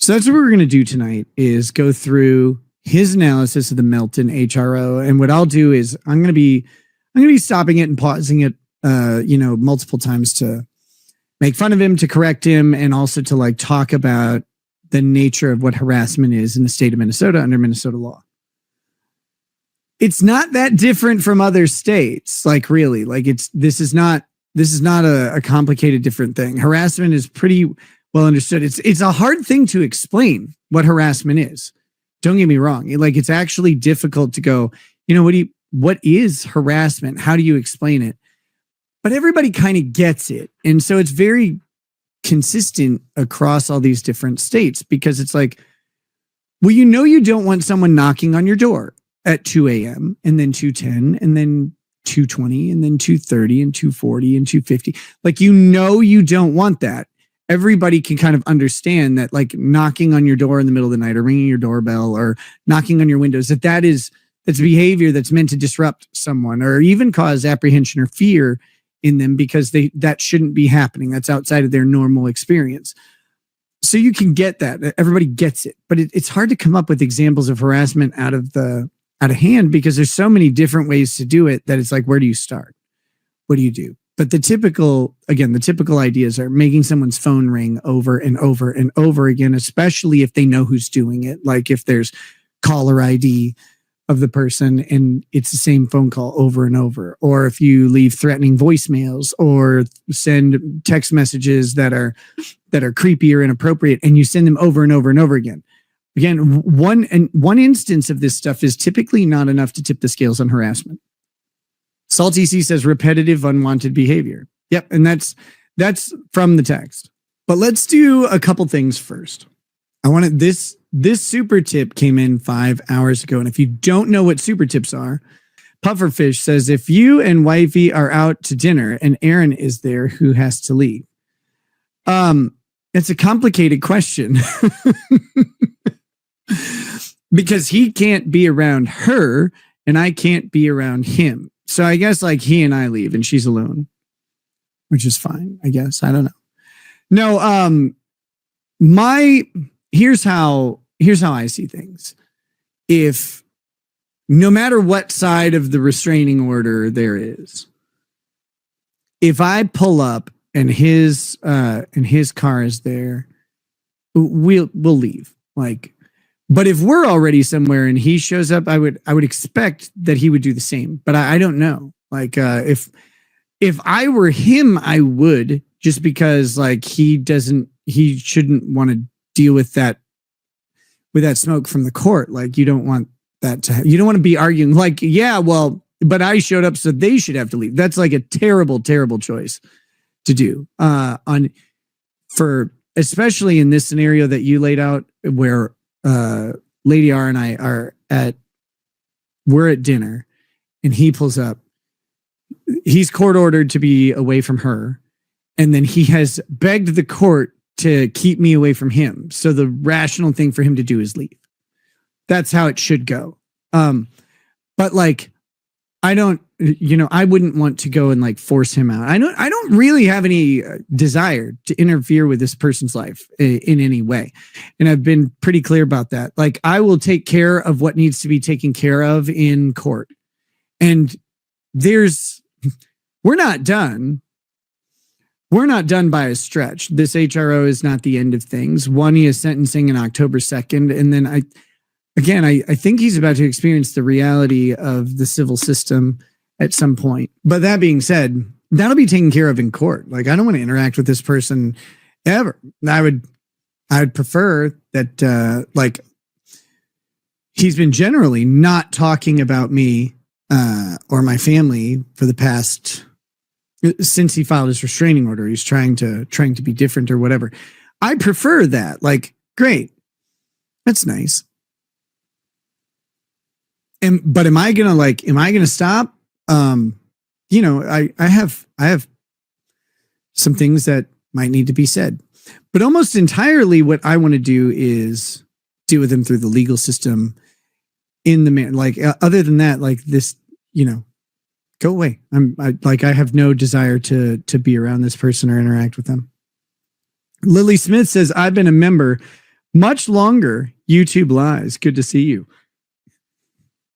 So that's what we're going to do tonight is go through his analysis of the Melton HRO. And what I'll do is I'm going to be stopping it and pausing it, multiple times to make fun of him, to correct him, and also to like talk about the nature of what harassment is in the state of Minnesota under Minnesota law. It's not that different from other states. Like really, like this is not a complicated different thing. Harassment is pretty well understood. It's a hard thing to explain what harassment is. Don't get me wrong. It's actually difficult to go, what is harassment? How do you explain it? But everybody kind of gets it. And so it's very consistent across all these different states because it's like, well, you don't want someone knocking on your door at 2 a.m. and then 2:10 and then 2:20 and then 2:30 and 2:40 and 2:50. Like, you don't want that. Everybody can kind of understand that, like, knocking on your door in the middle of the night or ringing your doorbell or knocking on your windows, that's behavior that's meant to disrupt someone or even cause apprehension or fear in them because that shouldn't be happening. That's outside of their normal experience. So you can get that. Everybody gets it. But it's hard to come up with examples of harassment out of hand because there's so many different ways to do it that it's like, where do you start? What do you do? But the typical ideas are making someone's phone ring over and over and over again, especially if they know who's doing it. Like if there's caller ID of the person and it's the same phone call over and over, or if you leave threatening voicemails or send text messages that are creepy or inappropriate and you send them over and over and over again. Again, one instance of this stuff is typically not enough to tip the scales on harassment. Salty C says repetitive unwanted behavior. Yep, and that's from the text. But let's do a couple things first. I wanted this super tip came in 5 hours ago, and if you don't know what super tips are, Pufferfish says if you and wifey are out to dinner and Aaron is there, who has to leave? It's a complicated question because he can't be around her and I can't be around him. So I guess like he and I leave and she's alone, which is fine, I guess. I don't know. No, here's how I see things. If no matter what side of the restraining order there is, if I pull up and his car is there, we'll leave. Like, but if we're already somewhere and he shows up, I would expect that he would do the same. But I don't know. Like, if I were him, I would, just because like he shouldn't want to deal with that smoke from the court. Like, you don't want that you don't want to be arguing like, yeah, well, but I showed up, so they should have to leave. That's like a terrible, terrible choice to do especially in this scenario that you laid out where Lady R and I we're at dinner and he pulls up. He's court ordered to be away from her. And then he has begged the court to keep me away from him. So the rational thing for him to do is leave. That's how it should go. But like, I wouldn't want to go and like force him out. I don't really have any desire to interfere with this person's life in any way. And I've been pretty clear about that. Like, I will take care of what needs to be taken care of in court. And we're not done. We're not done by a stretch. This HRO is not the end of things. One, he is sentencing on October 2nd. And then I think he's about to experience the reality of the civil system at some point. But that being said, that'll be taken care of in court. Like, I don't want to interact with this person ever. I would prefer that, like, he's been generally not talking about me or my family for the past, since he filed his restraining order. He's trying to be different or whatever. I prefer that. Like, great. That's nice. But am I gonna stop? I have some things that might need to be said, but almost entirely what I want to do is deal with him through the legal system other than that, like this, go away. I have no desire to be around this person or interact with them. Lily Smith says, I've been a member, Much longer. YouTube lies. Good to see you.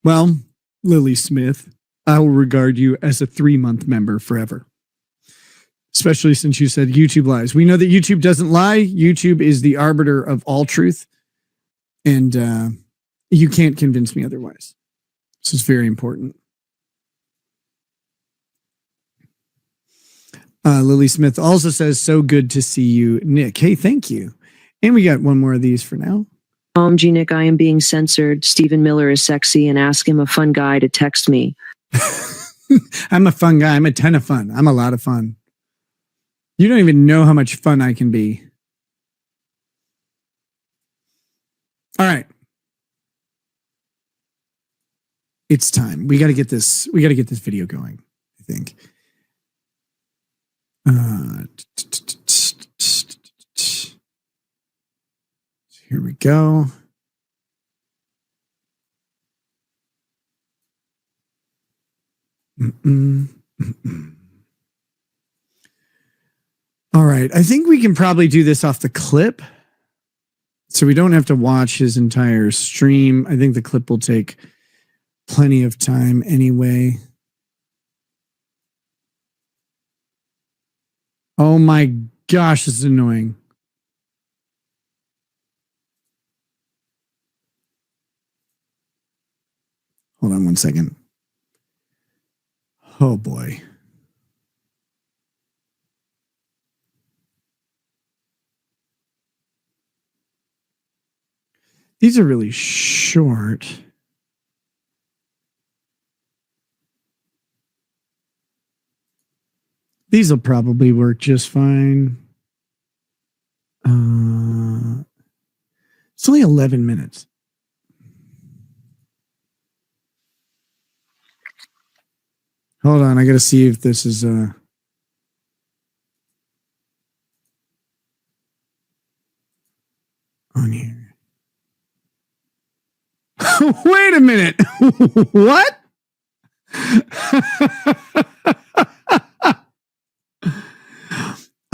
Well, Lily Smith, I will regard you as a 3-month member forever. Especially since you said YouTube lies. We know that YouTube doesn't lie. YouTube is the arbiter of all truth. And you can't convince me otherwise. This is very important. Lily Smith also says, so good to see you, Nick. Hey, thank you. And we got one more of these for now. G. Nick, I am being censored. Stephen Miller is sexy and ask him a fun guy to text me. I'm a fun guy. I'm a ton of fun. I'm a lot of fun. You don't even know how much fun I can be. All right. It's time. We got to get this video going, I think. Here we go. All right. I think we can probably do this off the clip. So we don't have to watch his entire stream. I think the clip will take plenty of time anyway. Oh my gosh, this is annoying. Hold on one second. Oh boy. These are really short. These will probably work just fine. It's only 11 minutes. Hold on, I got to see if this is on here. Wait a minute. What?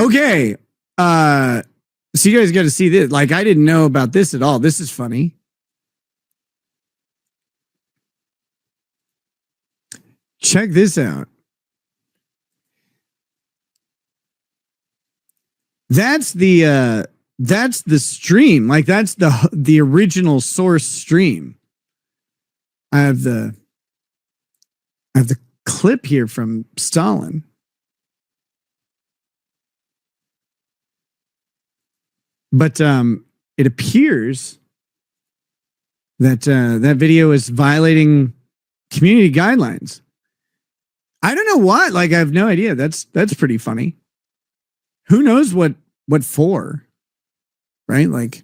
Okay. So you guys got to see this. Like, I didn't know about this at all. This is funny. Check this out. That's the stream. Like, that's the original source stream. I have the clip here from Stalin. But it appears that that video is violating community guidelines. I don't know why. Like, I have no idea. That's pretty funny. Who knows what for? Right? Like,